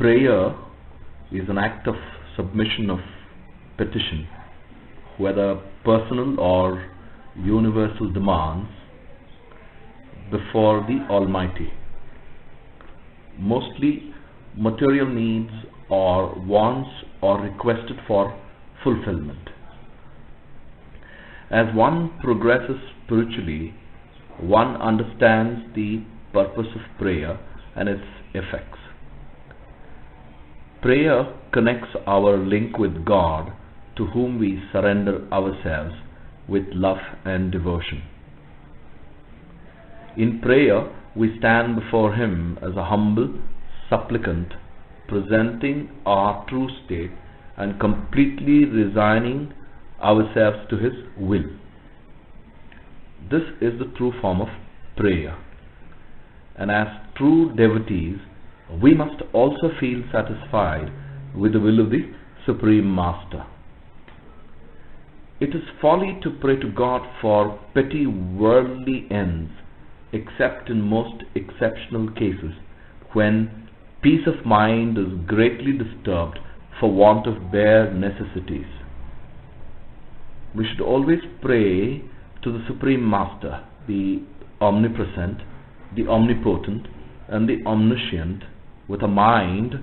Prayer is an act of submission of petition, whether personal or universal demands before the Almighty. Mostly material needs or wants are requested for fulfillment. As one progresses spiritually, one understands the purpose of prayer and its effects. Prayer connects our link with God, to whom we surrender ourselves with love and devotion. In prayer, we stand before Him as a humble supplicant, presenting our true state and completely resigning ourselves to His will. This is the true form of prayer. And as true devotees, we must also feel satisfied with the will of the Supreme Master. It is folly to pray to God for petty worldly ends, except in most exceptional cases, when peace of mind is greatly disturbed for want of bare necessities. We should always pray to the Supreme Master, the Omnipresent, the Omnipotent, and the Omniscient, with a mind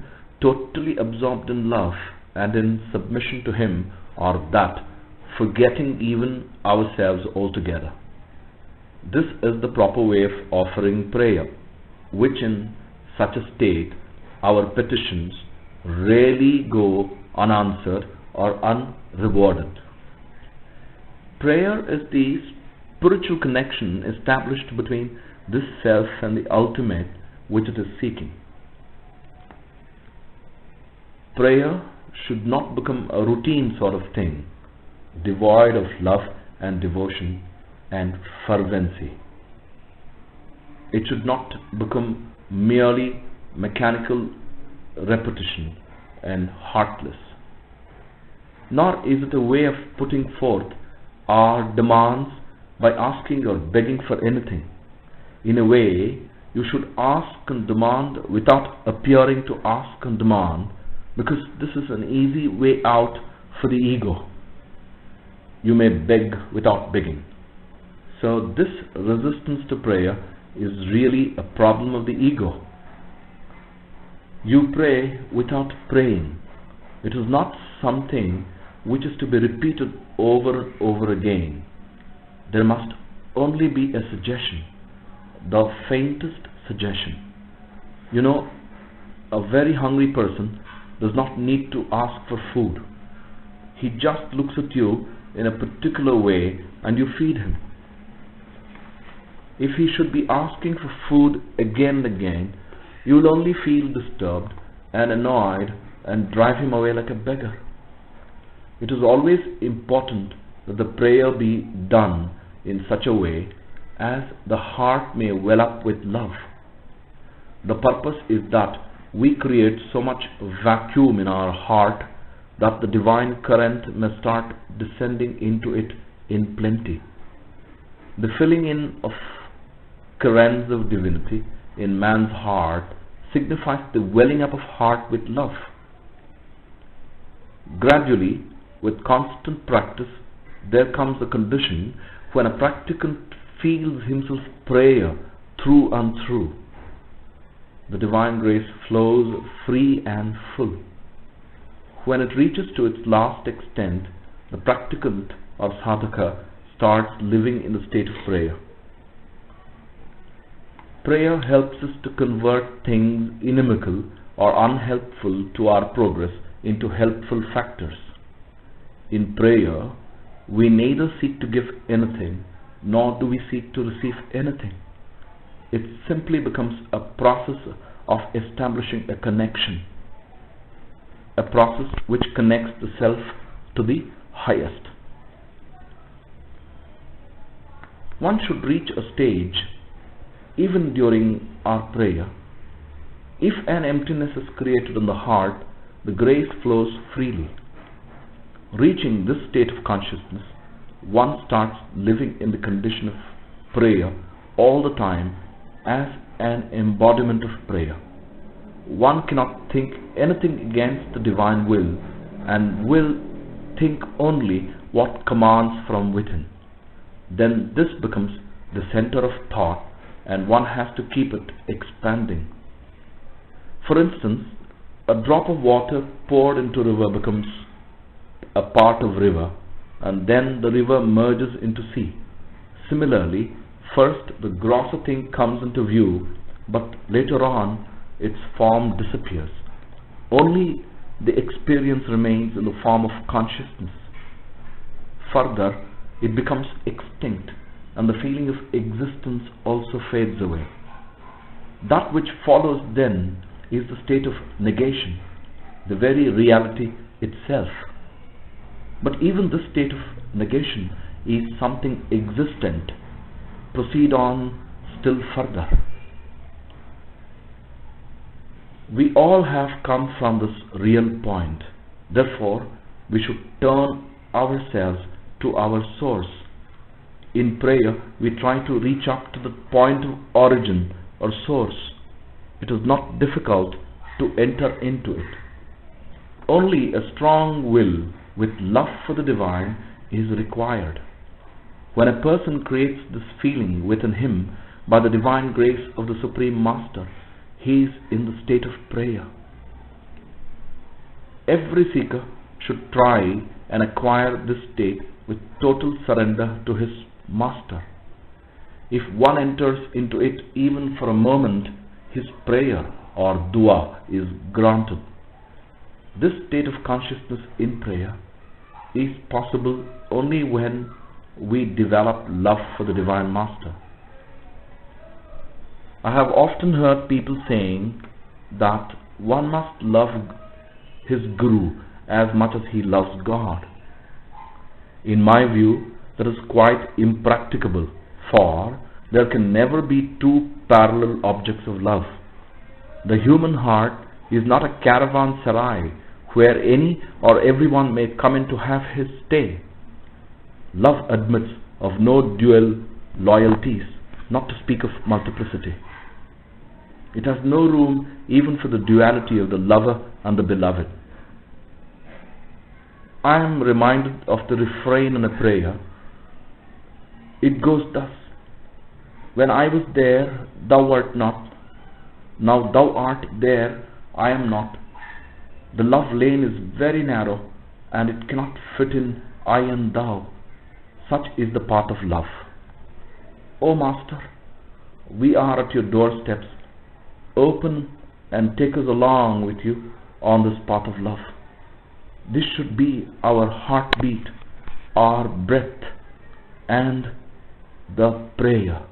totally absorbed in love and in submission to Him, or that, forgetting even ourselves altogether. This is the proper way of offering prayer, which in such a state our petitions rarely go unanswered or unrewarded. Prayer is the spiritual connection established between this self and the ultimate which it is seeking. Prayer should not become a routine sort of thing, devoid of love and devotion and fervency. It should not become merely mechanical repetition and heartless. Nor is it a way of putting forth our demands by asking or begging for anything. In a way, you should ask and demand without appearing to ask and demand, because this is an easy way out for the ego. You may beg without begging. So this resistance to prayer is really a problem of the ego. You pray without praying. It is not something which is to be repeated over and over again. There must only be a suggestion, the faintest suggestion. You know, a very hungry person does not need to ask for food. He just looks at you in a particular way and you feed him. If he should be asking for food again and again, you will only feel disturbed and annoyed and drive him away like a beggar. It is always important that the prayer be done in such a way as the heart may well up with love. The purpose is that we create so much vacuum in our heart that the divine current may start descending into it in plenty. The filling in of currents of divinity in man's heart signifies the welling up of heart with love. Gradually, with constant practice, there comes a condition when a practicant feels himself prayer through and through. The divine grace flows free and full. When it reaches to its last extent, the practicant or sadhaka starts living in the state of prayer. Prayer helps us to convert things inimical or unhelpful to our progress into helpful factors. In prayer, we neither seek to give anything, nor do we seek to receive anything. It simply becomes a process of establishing a connection, a process which connects the self to the highest. One should reach a stage, even during our prayer. If an emptiness is created in the heart, the grace flows freely. Reaching this state of consciousness, one starts living in the condition of prayer all the time as an embodiment of prayer. one cannot think anything against the divine will, and will think only what commands from within. Then this becomes the center of thought, and one has to keep it expanding. For instance, a drop of water poured into river becomes a part of river, and then the river merges into sea. Similarly, first the grosser thing comes into view, but later on its form disappears. Only the experience remains in the form of consciousness. Further, it becomes extinct, and the feeling of existence also fades away. That which follows then is the state of negation, the very reality itself. But even this state of negation is something existent. Proceed on still further. We all have come from this real point. Therefore, we should turn ourselves to our source. In prayer, we try to reach up to the point of origin or source. It is not difficult to enter into it. Only a strong will with love for the divine is required. When a person creates this feeling within him by the divine grace of the Supreme Master, he is in the state of prayer. Every seeker should try and acquire this state with total surrender to his Master. If one enters into it even for a moment, his prayer or dua is granted. This state of consciousness in prayer is possible only when we develop love for the Divine Master. I have often heard people saying that one must love his Guru as much as he loves God. In my view, that is quite impracticable, for there can never be two parallel objects of love. The human heart is not a caravanserai where any or everyone may come in to have his stay. Love admits of no dual loyalties, not to speak of multiplicity. It has no room even for the duality of the lover and the beloved. I am reminded of the refrain in a prayer. It goes thus: when I was there, thou wert not. Now thou art there, I am not. The love lane is very narrow, and it cannot fit in I and thou. Such is the path of love. O Master, we are at your doorsteps. Open and take us along with you on this path of love. This should be our heartbeat, our breath, and the prayer.